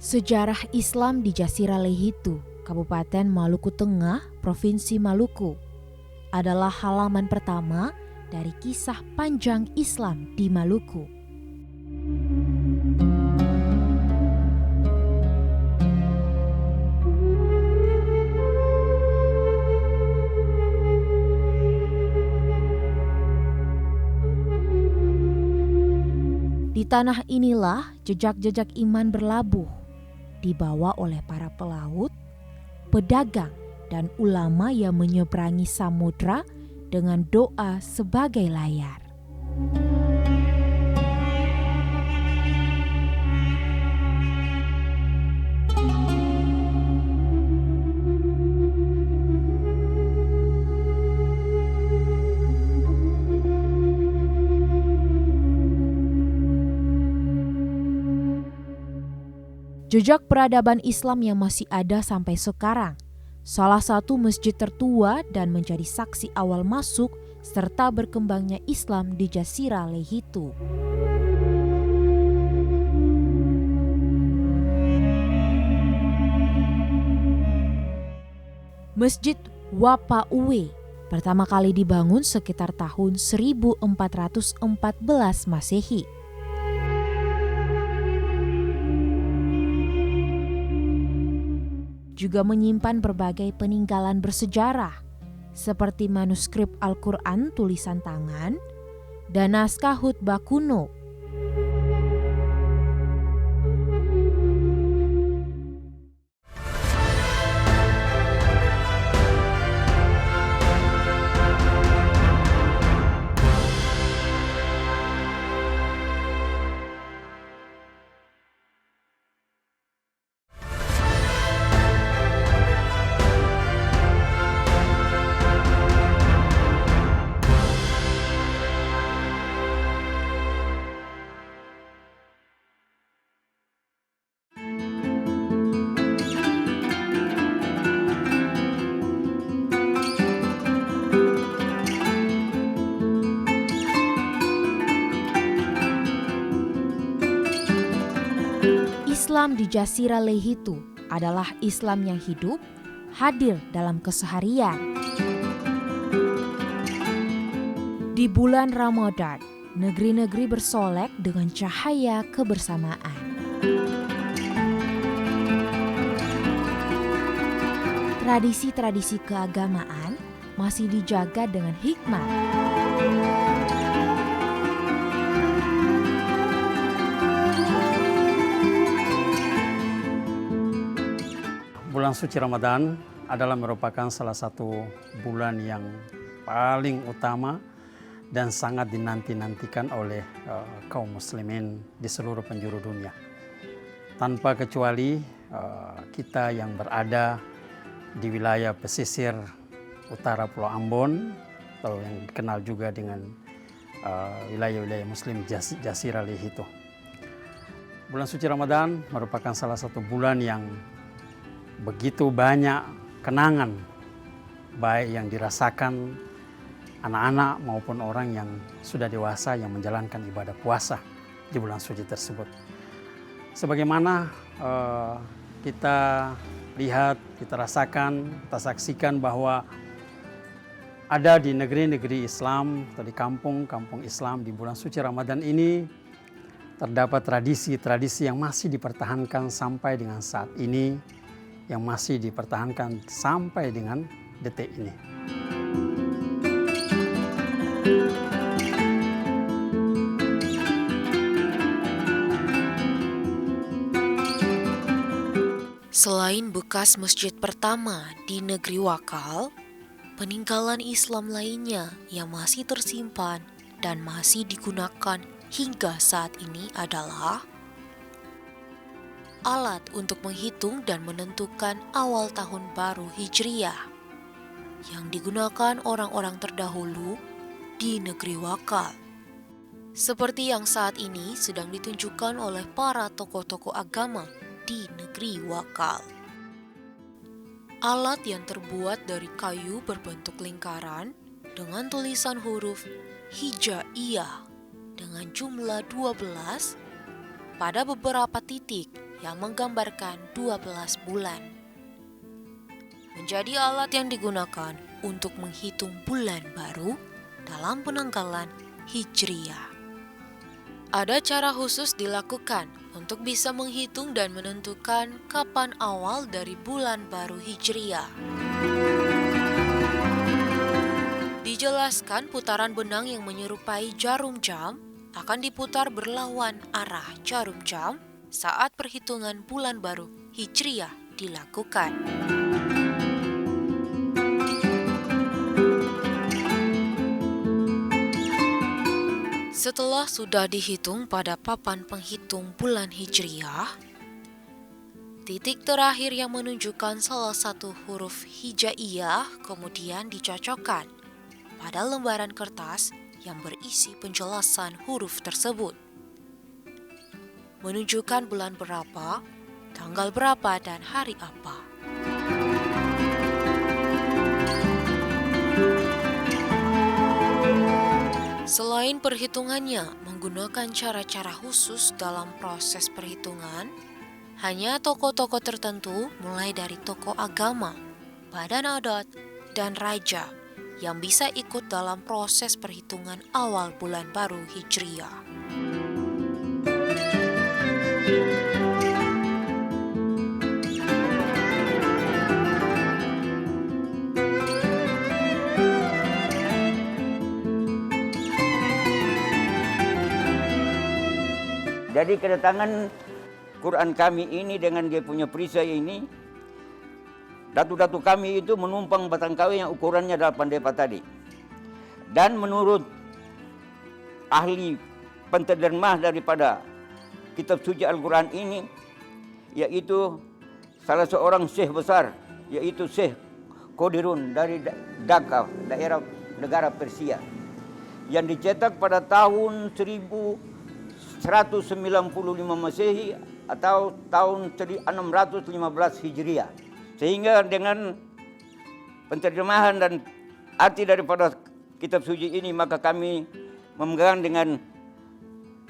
Sejarah Islam di Jasirah Lehitu, Kabupaten Maluku Tengah, Provinsi Maluku, adalah halaman pertama dari kisah panjang Islam di Maluku. Di tanah inilah jejak-jejak iman berlabuh, dibawa oleh para pelaut, pedagang, dan ulama yang menyeberangi samudra dengan doa sebagai layar. Jejak peradaban Islam yang masih ada sampai sekarang, salah satu masjid tertua dan menjadi saksi awal masuk serta berkembangnya Islam di Jasirah Lehitu. Masjid Wapa Uwe pertama kali dibangun sekitar tahun 1414 Masehi. Juga menyimpan berbagai peninggalan bersejarah seperti manuskrip Al-Quran tulisan tangan dan naskah khutbah kuno. Islam di Jasirah Lehitu adalah Islam yang hidup, hadir dalam keseharian. Di bulan Ramadan, negeri-negeri bersolek dengan cahaya kebersamaan. Tradisi-tradisi keagamaan masih dijaga dengan hikmat. Bulan suci Ramadan adalah merupakan salah satu bulan yang paling utama dan sangat dinanti-nantikan oleh kaum muslimin di seluruh penjuru dunia. Tanpa kecuali kita yang berada di wilayah pesisir utara Pulau Ambon atau yang dikenal juga dengan wilayah-wilayah muslim Jasirah Lehitu. Bulan suci Ramadan merupakan salah satu bulan yang begitu banyak kenangan baik yang dirasakan anak-anak maupun orang yang sudah dewasa yang menjalankan ibadah puasa di bulan suci tersebut. Sebagaimana kita lihat, kita rasakan, kita saksikan bahwa ada di negeri-negeri Islam atau di kampung-kampung Islam di bulan suci Ramadan ini terdapat tradisi-tradisi yang masih dipertahankan sampai dengan saat ini, yang masih dipertahankan sampai dengan detik ini. Selain bekas masjid pertama di negeri Wakal, peninggalan Islam lainnya yang masih tersimpan dan masih digunakan hingga saat ini adalah alat untuk menghitung dan menentukan awal tahun baru Hijriyah yang digunakan orang-orang terdahulu di negeri Wakal, seperti yang saat ini sedang ditunjukkan oleh para tokoh-tokoh agama di negeri Wakal. Alat yang terbuat dari kayu berbentuk lingkaran dengan tulisan huruf Hijaiyah dengan jumlah 12 pada beberapa titik yang menggambarkan 12 bulan. Menjadi alat yang digunakan untuk menghitung bulan baru dalam penanggalan Hijriyah. Ada cara khusus dilakukan untuk bisa menghitung dan menentukan kapan awal dari bulan baru Hijriyah. Dijelaskan putaran benang yang menyerupai jarum jam akan diputar berlawan arah jarum jam saat perhitungan bulan baru Hijriyah dilakukan. Setelah sudah dihitung pada papan penghitung bulan Hijriyah, titik terakhir yang menunjukkan salah satu huruf hijaiyah kemudian dicocokkan pada lembaran kertas yang berisi penjelasan huruf tersebut. Menunjukkan bulan berapa, tanggal berapa, dan hari apa. Selain perhitungannya menggunakan cara-cara khusus dalam proses perhitungan, hanya tokoh-tokoh tertentu mulai dari tokoh agama, badan adat, dan raja yang bisa ikut dalam proses perhitungan awal bulan baru Hijriyah. Jadi kedatangan Quran kami ini dengan dia punya perisai ini, datu-datu kami itu menumpang batang kayu yang ukurannya 8 depa tadi. Dan menurut ahli penterjemah daripada kitab suci Al-Quran ini, yaitu salah seorang syekh besar, yaitu Syekh Qadirun dari Dhaka, daerah negara Persia, yang dicetak pada tahun 1195 Masehi atau tahun 615 Hijriah. Sehingga dengan penterjemahan dan arti daripada kitab suci ini, maka kami memegang dengan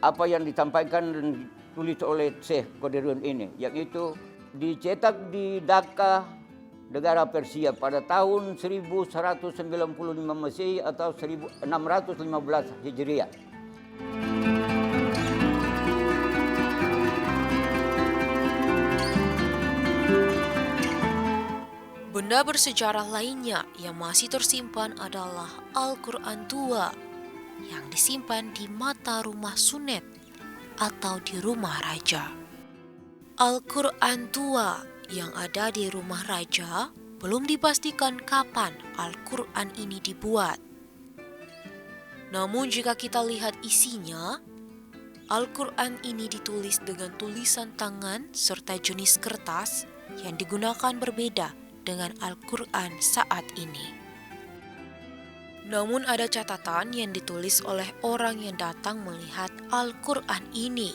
apa yang disampaikan dan ditulis oleh Syekh Qadirun ini, yaitu dicetak di Dhaka, negara Persia pada tahun 1195 Masehi atau 1615 Hijriah. Benda bersejarah lainnya yang masih tersimpan adalah Al-Quran Tua yang disimpan di mata rumah Sunet atau di rumah raja. Al-Quran Tua yang ada di rumah raja belum dipastikan kapan Al-Quran ini dibuat. Namun jika kita lihat isinya, Al-Quran ini ditulis dengan tulisan tangan serta jenis kertas yang digunakan berbeda dengan Al-Quran saat ini. Namun ada catatan yang ditulis oleh orang yang datang melihat Al-Quran ini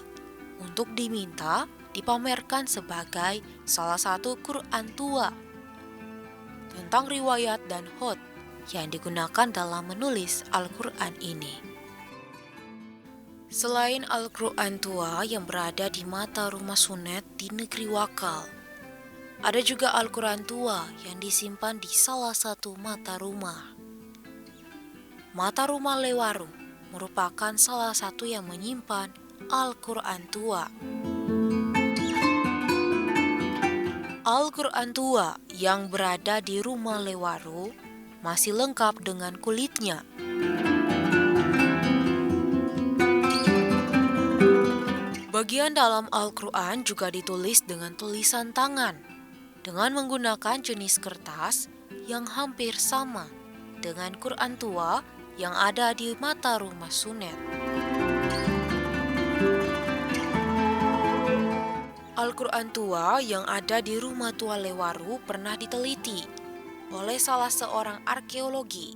untuk diminta dipamerkan sebagai salah satu Quran tua tentang riwayat dan hot yang digunakan dalam menulis Al-Quran ini. Selain Al-Quran tua yang berada di mata rumah Sunet di negeri Wakal, ada juga Al-Quran tua yang disimpan di salah satu mata rumah. Mata rumah Lewaru merupakan salah satu yang menyimpan Al-Quran tua. Al-Quran tua yang berada di rumah Lewaru masih lengkap dengan kulitnya. Bagian dalam Al-Quran juga ditulis dengan tulisan tangan dengan menggunakan jenis kertas yang hampir sama dengan Quran tua yang ada di mata rumah Sunet. Al-Quran tua yang ada di rumah tua Lewaru pernah diteliti oleh salah seorang arkeologi.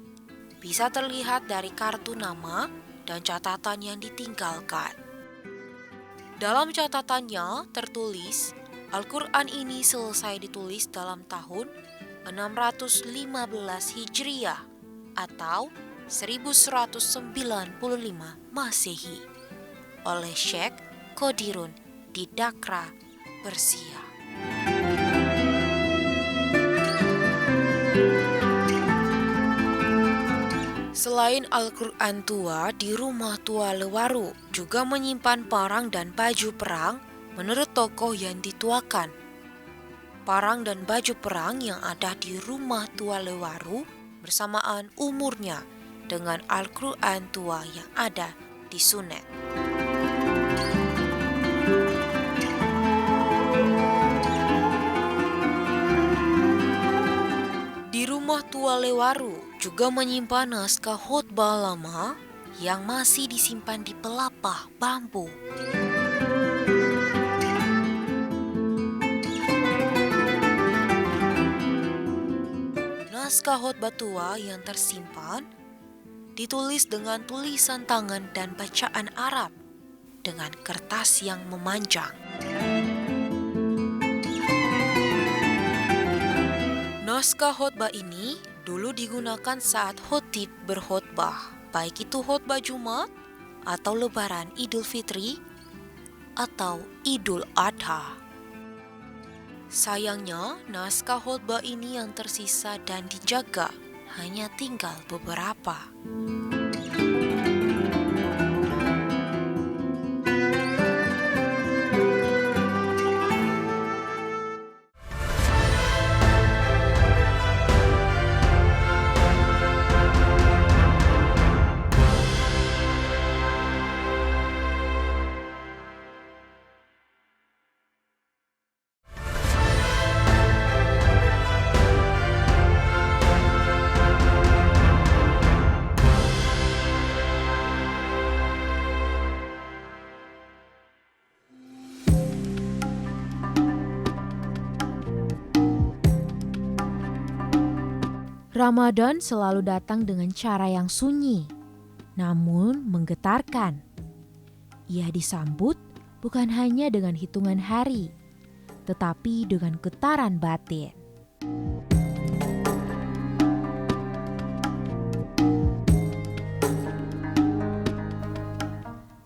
Bisa terlihat dari kartu nama dan catatan yang ditinggalkan. Dalam catatannya tertulis, Al-Quran ini selesai ditulis dalam tahun 615 Hijriah atau 1195 Masehi oleh Syekh Qadirun di Dhaka, Persia. Selain Al-Quran tua, di rumah tua Lewaru juga menyimpan parang dan baju perang menurut tokoh yang dituakan. Parang dan baju perang yang ada di rumah tua Lewaru bersamaan umurnya dengan Al-Quran tua yang ada di Sunet. Di rumah tua Lewaru juga menyimpan naskah khotbah lama yang masih disimpan di pelepah bambu. Naskah khotbah tua yang tersimpan ditulis dengan tulisan tangan dan bacaan Arab dengan kertas yang memanjang. Naskah khotbah ini dulu digunakan saat khotib berkhotbah, baik itu khotbah Jumat atau Lebaran Idul Fitri atau Idul Adha. Sayangnya, naskah khotbah ini yang tersisa dan dijaga hanya tinggal beberapa. Ramadan selalu datang dengan cara yang sunyi, namun menggetarkan. Ia disambut bukan hanya dengan hitungan hari, tetapi dengan getaran batin.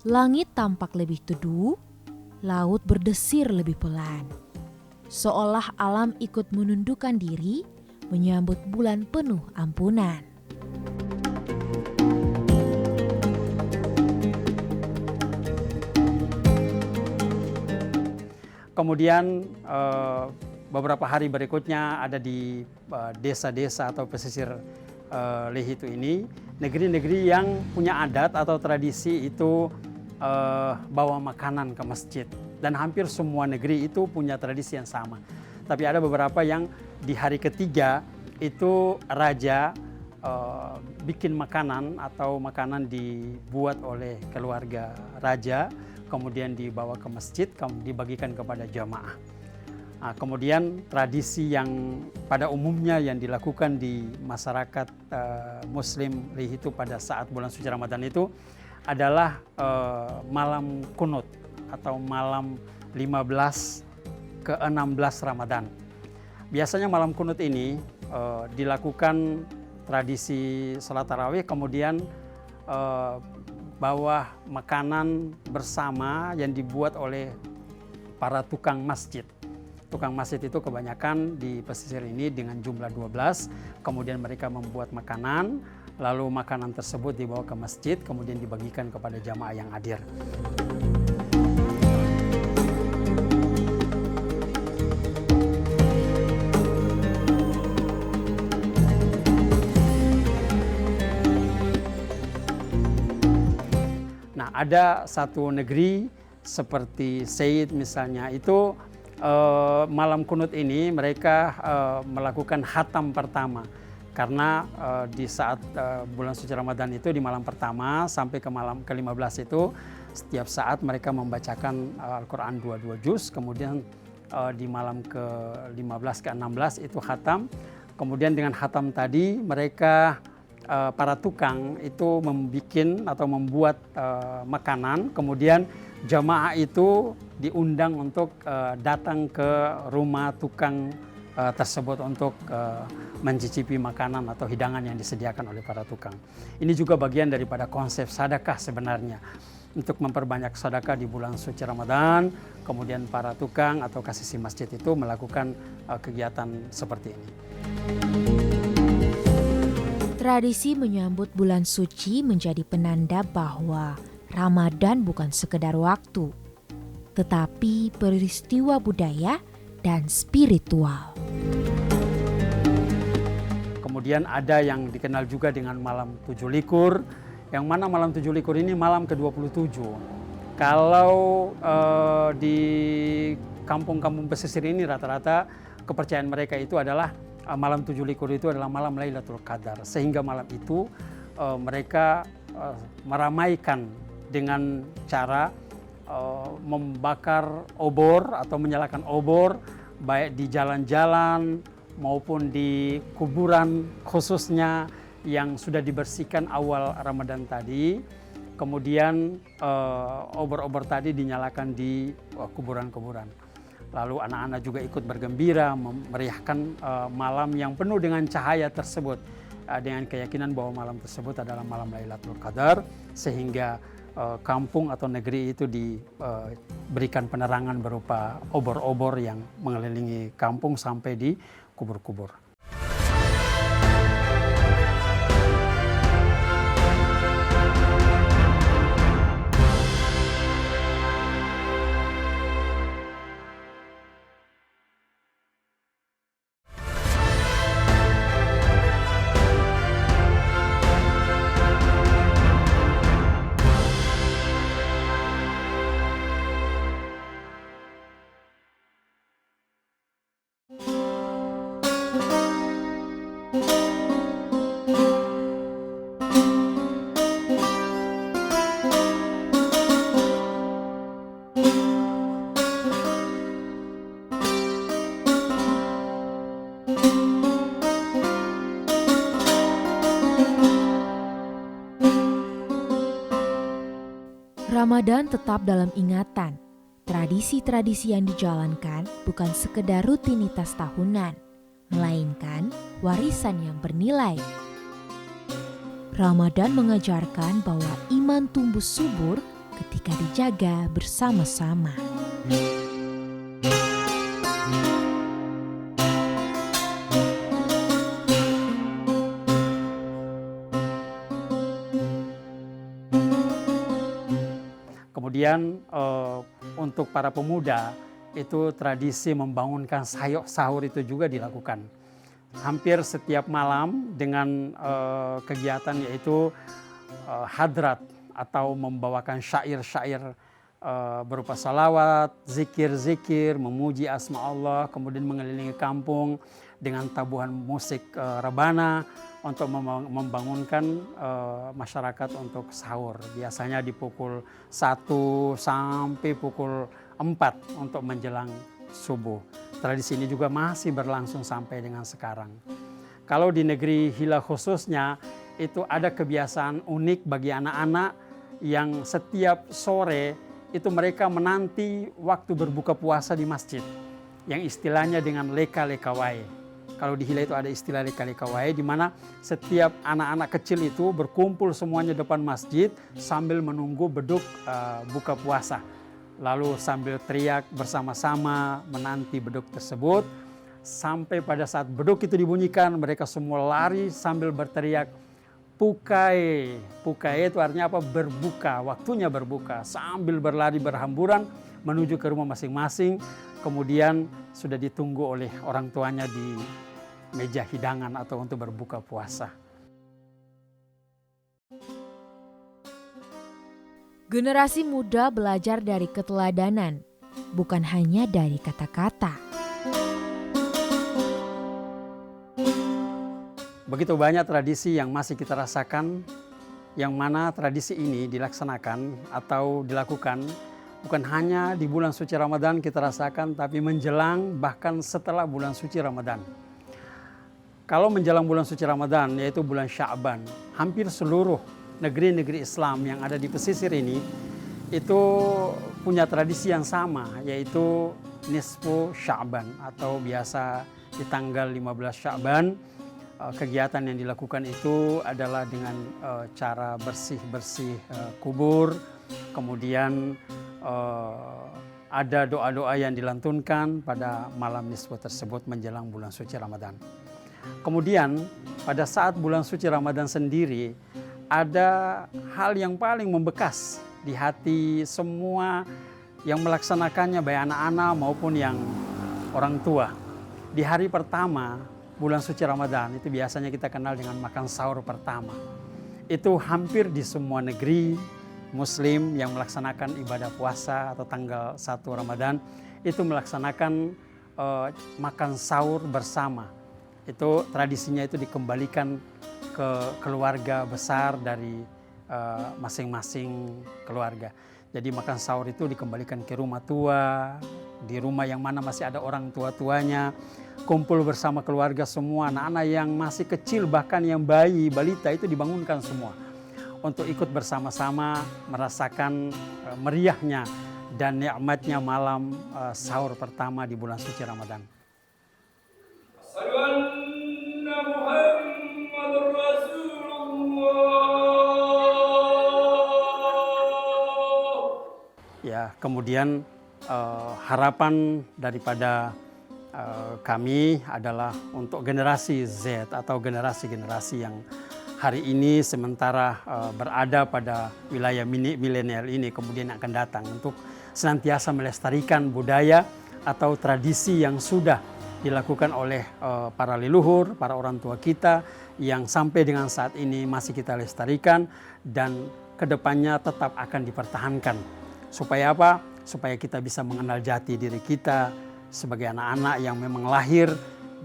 Langit tampak lebih teduh, laut berdesir lebih pelan. Seolah alam ikut menundukkan diri menyambut bulan penuh ampunan. Kemudian beberapa hari berikutnya ada di desa-desa atau pesisir Lehitu ini, negeri-negeri yang punya adat atau tradisi itu bawa makanan ke masjid. Dan hampir semua negeri itu punya tradisi yang sama. Tapi ada beberapa yang di hari ketiga itu raja bikin makanan atau makanan dibuat oleh keluarga raja, kemudian dibawa ke masjid, dibagikan kepada jamaah. Nah, kemudian tradisi yang pada umumnya yang dilakukan di masyarakat Muslim Lehitu pada saat bulan suci Ramadan itu adalah malam kunut atau malam 15 ke 16 Ramadan. Biasanya malam kunut ini dilakukan tradisi salat tarawih, kemudian bawa makanan bersama yang dibuat oleh para tukang masjid. Tukang masjid itu kebanyakan di pesisir ini dengan jumlah 12, kemudian mereka membuat makanan, lalu makanan tersebut dibawa ke masjid, kemudian dibagikan kepada jamaah yang hadir. Ada satu negeri seperti Said misalnya, itu malam kunut ini mereka melakukan khatam pertama. Karena di saat bulan suci Ramadan itu di malam pertama sampai ke malam ke-15 itu setiap saat mereka membacakan Al-Quran 22 juz, kemudian di malam ke-15 ke-16 itu khatam. Kemudian dengan khatam tadi mereka para tukang itu membuat makanan, kemudian jamaah itu diundang untuk datang ke rumah tukang tersebut untuk mencicipi makanan atau hidangan yang disediakan oleh para tukang. Ini juga bagian daripada konsep sedekah sebenarnya. untuk memperbanyak sedekah di bulan suci Ramadan. Kemudian para tukang atau kasisi masjid itu melakukan kegiatan seperti ini. Tradisi menyambut bulan suci menjadi penanda bahwa Ramadan bukan sekedar waktu, tetapi peristiwa budaya dan spiritual. Kemudian ada yang dikenal juga dengan malam 7 likur, yang mana malam 7 likur ini malam ke-27. Kalau di kampung-kampung pesisir ini rata-rata kepercayaan mereka itu adalah malam 7 likur itu adalah malam Lailatul Qadar. Sehingga malam itu mereka meramaikan dengan cara membakar obor atau menyalakan obor baik di jalan-jalan maupun di kuburan khususnya yang sudah dibersihkan awal Ramadan tadi. Kemudian obor-obor tadi dinyalakan di kuburan-kuburan. Lalu anak-anak juga ikut bergembira memeriahkan malam yang penuh dengan cahaya tersebut dengan keyakinan bahwa malam tersebut adalah malam Lailatul Qadar, sehingga kampung atau negeri itu diberikan penerangan berupa obor-obor yang mengelilingi kampung sampai di kubur-kubur. Ramadan tetap dalam ingatan. Tradisi-tradisi yang dijalankan bukan sekedar rutinitas tahunan, melainkan warisan yang bernilai. Ramadan mengajarkan bahwa iman tumbuh subur ketika dijaga bersama-sama. Kemudian untuk para pemuda itu tradisi membangunkan sahur itu juga dilakukan. Hampir setiap malam dengan kegiatan yaitu hadrat atau membawakan syair-syair berupa salawat, zikir-zikir, memuji asma Allah, kemudian mengelilingi kampung dengan tabuhan musik rebana untuk membangunkan masyarakat untuk sahur. Biasanya di pukul 1 sampai pukul 4 untuk menjelang subuh. Tradisi ini juga masih berlangsung sampai dengan sekarang. Kalau di negeri Hilla khususnya, itu ada kebiasaan unik bagi anak-anak yang setiap sore itu mereka menanti waktu berbuka puasa di masjid, yang istilahnya dengan leka-leka wae. Kalau di Hilla itu ada istilah leka-leka wae, di mana setiap anak-anak kecil itu berkumpul semuanya depan masjid sambil menunggu beduk buka puasa. Lalu sambil teriak bersama-sama menanti beduk tersebut, sampai pada saat beduk itu dibunyikan mereka semua lari sambil berteriak pukai. Pukai itu artinya apa? Berbuka, waktunya berbuka. Sambil berlari berhamburan menuju ke rumah masing-masing. Kemudian sudah ditunggu oleh orang tuanya di meja hidangan atau untuk berbuka puasa. Generasi muda belajar dari keteladanan, bukan hanya dari kata-kata. Begitu banyak tradisi yang masih kita rasakan, yang mana tradisi ini dilaksanakan atau dilakukan bukan hanya di bulan suci Ramadan kita rasakan, tapi menjelang bahkan setelah bulan suci Ramadan. Kalau menjelang bulan suci Ramadan, yaitu bulan Sya'ban, hampir seluruh negeri-negeri Islam yang ada di pesisir ini itu punya tradisi yang sama, yaitu nisfu Sya'ban atau biasa di tanggal 15 Sya'ban kegiatan yang dilakukan itu adalah dengan cara bersih-bersih kubur, kemudian ada doa-doa yang dilantunkan pada malam nisfu tersebut menjelang bulan suci Ramadan. Kemudian pada saat bulan suci Ramadan sendiri ada hal yang paling membekas di hati semua yang melaksanakannya, baik anak-anak maupun yang orang tua. Di hari pertama bulan suci Ramadan itu biasanya kita kenal dengan makan sahur pertama. Itu hampir di semua negeri Muslim yang melaksanakan ibadah puasa atau tanggal 1 Ramadan itu melaksanakan makan sahur bersama. Itu tradisinya itu dikembalikan ke keluarga besar dari masing-masing keluarga. Jadi makan sahur itu dikembalikan ke rumah tua, di rumah yang mana masih ada orang tua-tuanya, kumpul bersama keluarga semua, anak-anak yang masih kecil bahkan yang bayi, balita itu dibangunkan semua untuk ikut bersama-sama merasakan meriahnya dan nikmatnya malam sahur pertama di bulan suci Ramadan. Ya, kemudian harapan daripada kami adalah untuk generasi Z atau generasi-generasi yang hari ini sementara berada pada wilayah milenial ini kemudian akan datang untuk senantiasa melestarikan budaya atau tradisi yang sudah dilakukan oleh para leluhur, para orang tua kita yang sampai dengan saat ini masih kita lestarikan dan kedepannya tetap akan dipertahankan. Supaya apa? Supaya kita bisa mengenal jati diri kita sebagai anak-anak yang memang lahir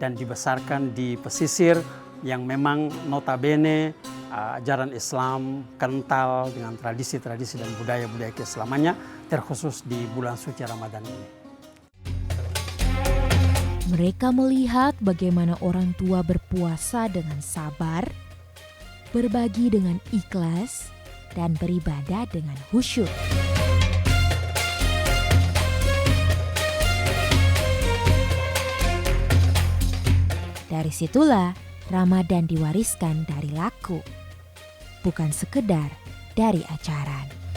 dan dibesarkan di pesisir yang memang notabene ajaran Islam kental dengan tradisi-tradisi dan budaya-budaya keislamannya, terkhusus di bulan suci Ramadan ini. Mereka melihat bagaimana orang tua berpuasa dengan sabar, berbagi dengan ikhlas, dan beribadah dengan khusyuk. Dari situlah Ramadan diwariskan dari laku, bukan sekedar dari ajaran.